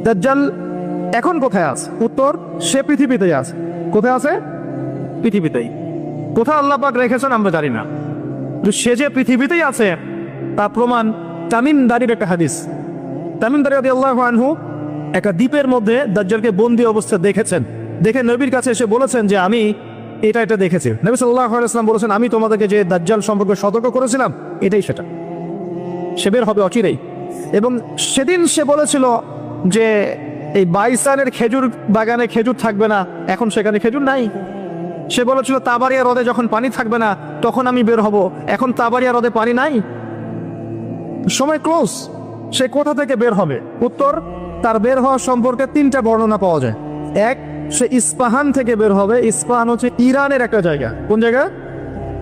দাজ্জাল এখন কোথায় আছে? উত্তর, সে পৃথিবীতেই আছে। কোথায় আছে? পৃথিবীতেই। কোথায় আল্লাহ পাক রেখেছেন আমরা জানি না, কিন্তু সে যে পৃথিবীতেই আছে তা প্রমাণ তামিম দারির একটা হাদিস। তামিম দারি রাদিয়াল্লাহু আনহু একটা দ্বীপের মধ্যে দাজ্জালকে বন্দী অবস্থায় দেখেছেন। দেখে নবীর কাছে এসে বলেছেন যে আমি এটা দেখেছি। নবী সাল্লাল্লাহু আলাইহি ওয়াসাল্লাম বলেছেন, আমি তোমাদেরকে যে দাজ্জাল সম্পর্কে সতর্ক করেছিলাম এটাই সেটা, সে বের হবে অচিরেই। এবং সেদিন সে বলেছিল যে এই বাইসানের খেজুর বাগানে খেজুর থাকবে না, এখন সেখানে খেজুর নাই। সে বলেছিল তাবারিয়া হ্রদে যখন পানি থাকবে না তখন আমি বের হব, এখন তাবারিয়া হ্রদে পানি নাই, সময় ক্লোজ। সে কোথা থেকে বের হবে? উত্তর, তার বের হওয়া সম্পর্কে তিনটা বর্ণনা পাওয়া যায়। এক, সে ইস্পাহান থেকে বের হবে। ইস্পাহান হচ্ছে ইরানের একটা জায়গা। কোন জায়গা?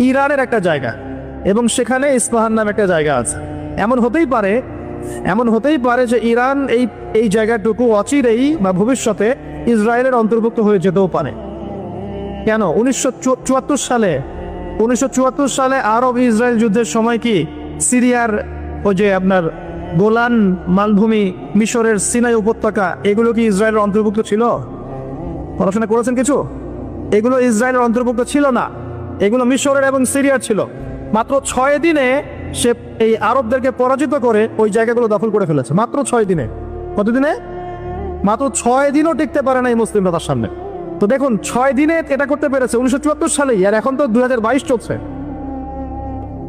ইরানের একটা জায়গা, এবং সেখানে ইস্পাহান নামে একটা জায়গা আছে। এমন হতেই পারে যে ইরান এই জায়গাটুকু অচিরেই বা ভবিষ্যতে ইসরায়েলের অন্তর্ভুক্ত হয়ে যেতেও পারে। কেন? 1974 সালে আরব ইসরায়েল যুদ্ধের সময় কি সিরিয়ার ওই যে আপনার গোলান মালভূমি, মিশরের সিনাই উপত্যকা, এগুলো কি ইসরায়েলের অন্তর্ভুক্ত ছিল? পড়াশোনা করেছেন কিছু? এগুলো ইসরায়েলের অন্তর্ভুক্ত ছিল না, এগুলো মিশরের এবং সিরিয়ার ছিল। মাত্র 6 দিনে সে এই আরবদেরকে পরাজিত করে ওই জায়গাগুলো দখল করে ফেলেছে। মাত্র 6 দিনে। কত দিনে? মাত্র 6 দিনও টিকতে পারে না এই মুসলিমরা তার সামনে। তো দেখুন, 6 দিনে এটা করতে পেরেছে 1974 সালেই, আর এখন তো 2022 চলছে।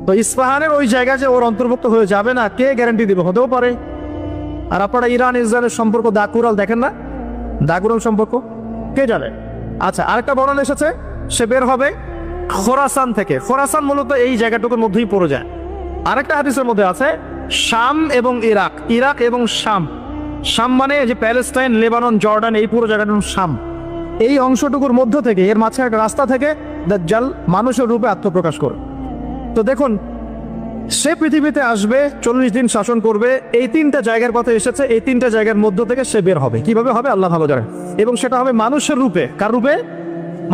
তো ইস্পাহানের ওই জায়গা যে ওর অন্তর্ভুক্ত হয়ে যাবে না, কে গ্যারান্টি দিবে? হতেও পারে। আর আপনারা ইরান ইসরায়েলের সম্পর্ক দাকুরাল দেখেন না? দাকুরাল সম্পর্ক কে জানে? আচ্ছা, আরেকটা বর্ণনা এসেছে সে বের হবে খোরাসান থেকে। খোরাসান মূলত এই জায়গাটুকুর মধ্যেই পড়ে যায়। আরেকটা হাদিসের মধ্যে আছে শাম এবং ইরাক। ইরাক এবং শাম। শাম মানে যে প্যালেস্টাইন, লেবানন, জর্ডান, এই পুরো জায়গাটার নাম শাম। এই অংশটুকুর মধ্য থেকে, এর মাঝখানে একটা রাস্তা থেকে দাজ্জাল মানুষের রূপে আত্মপ্রকাশ করে। তো দেখুন, সে পৃথিবীতে আসবে, 40 দিন শাসন করবে। এই 3টা জায়গার কথা এসেছে, এই 3টা জায়গার মধ্য থেকে সে বের হবে। কিভাবে হবে আল্লাহ ভালো জানেন। এবং সেটা হবে মানুষের রূপে। কার রূপে?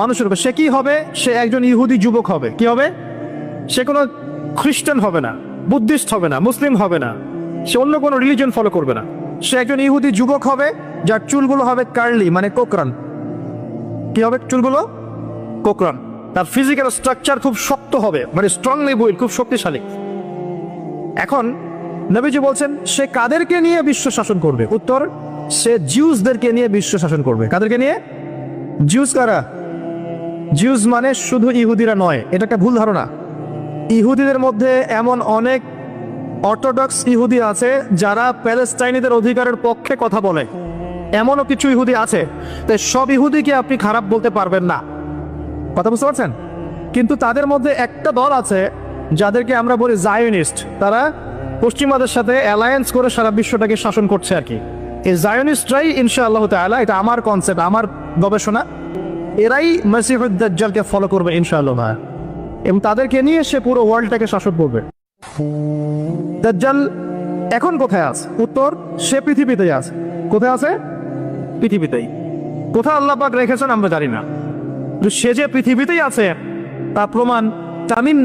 মানুষের রূপে। সে কি হবে? সে একজন ইহুদি যুবক হবে। কি হবে? সে কোনো খ্রিস্টান হবে না, বুদ্ধিস্ট হবে না, মুসলিম হবে না, সে অন্য কোনো রিলিজন ফলো করবে না। সে একজন ইহুদি যুবক হবে, যার চুলগুলো হবে কার্লি, মানে কোকরান। কি হবে? চুলগুলো কোকরান। তার ফিজিক্যাল স্ট্রাকচার খুব শক্ত হবে, মানে স্ট্রংলি বিল্ড, খুব শক্তিশালী। এখন নবীজি বলছেন সে কাদেরকে নিয়ে বিশ্ব শাসন করবে? উত্তর, সে জিউসদেরকে নিয়ে বিশ্ব শাসন করবে। কাদেরকে নিয়ে? জিউস কারা? জিউস মানে শুধু ইহুদিরা নয়, এটা একটা ভুল ধারণা। ইহুদিদের মধ্যে এমন অনেক অর্থোডক্স ইহুদি আছে যারা প্যালেস্টাইনিদের অধিকারের পক্ষে কথা বলে, এমনও কিছু ইহুদি আছে। তাই সব ইহুদিকে আপনি খারাপ বলতে পারবেন না। কথা বুঝতে পারছেন? কিন্তু তাদের মধ্যে একটা দল আছে যাদেরকে আমরা বলি জায়োনিস্ট। তারা পশ্চিমাদের সাথে অ্যালায়েন্স করে সারা বিশ্বটাকে শাসন করছে আর কি। এই জায়োনিস্টরাই ইনশাআল্লাহ তাআলা, এটা আমার কনসেপ্ট, আমার গবেষণা, এরাই মসিহুদ দাজ্জালকে ফলো করবে ইনশাআল্লাহ, এবং তাদেরকে নিয়ে সে পুরো ওয়ার্ল্ডটাকে শাসন করবে। দাজ্জাল এখন কোথায় আছে? উত্তর, সে পৃথিবীতেই আছে। কোথায় আছে? পৃথিবীতেই। কোথায় আল্লাহ পাক রেখেছেন আমরা জানি না, কিন্তু সে যে পৃথিবীতেই আছে তা প্রমাণ তামিম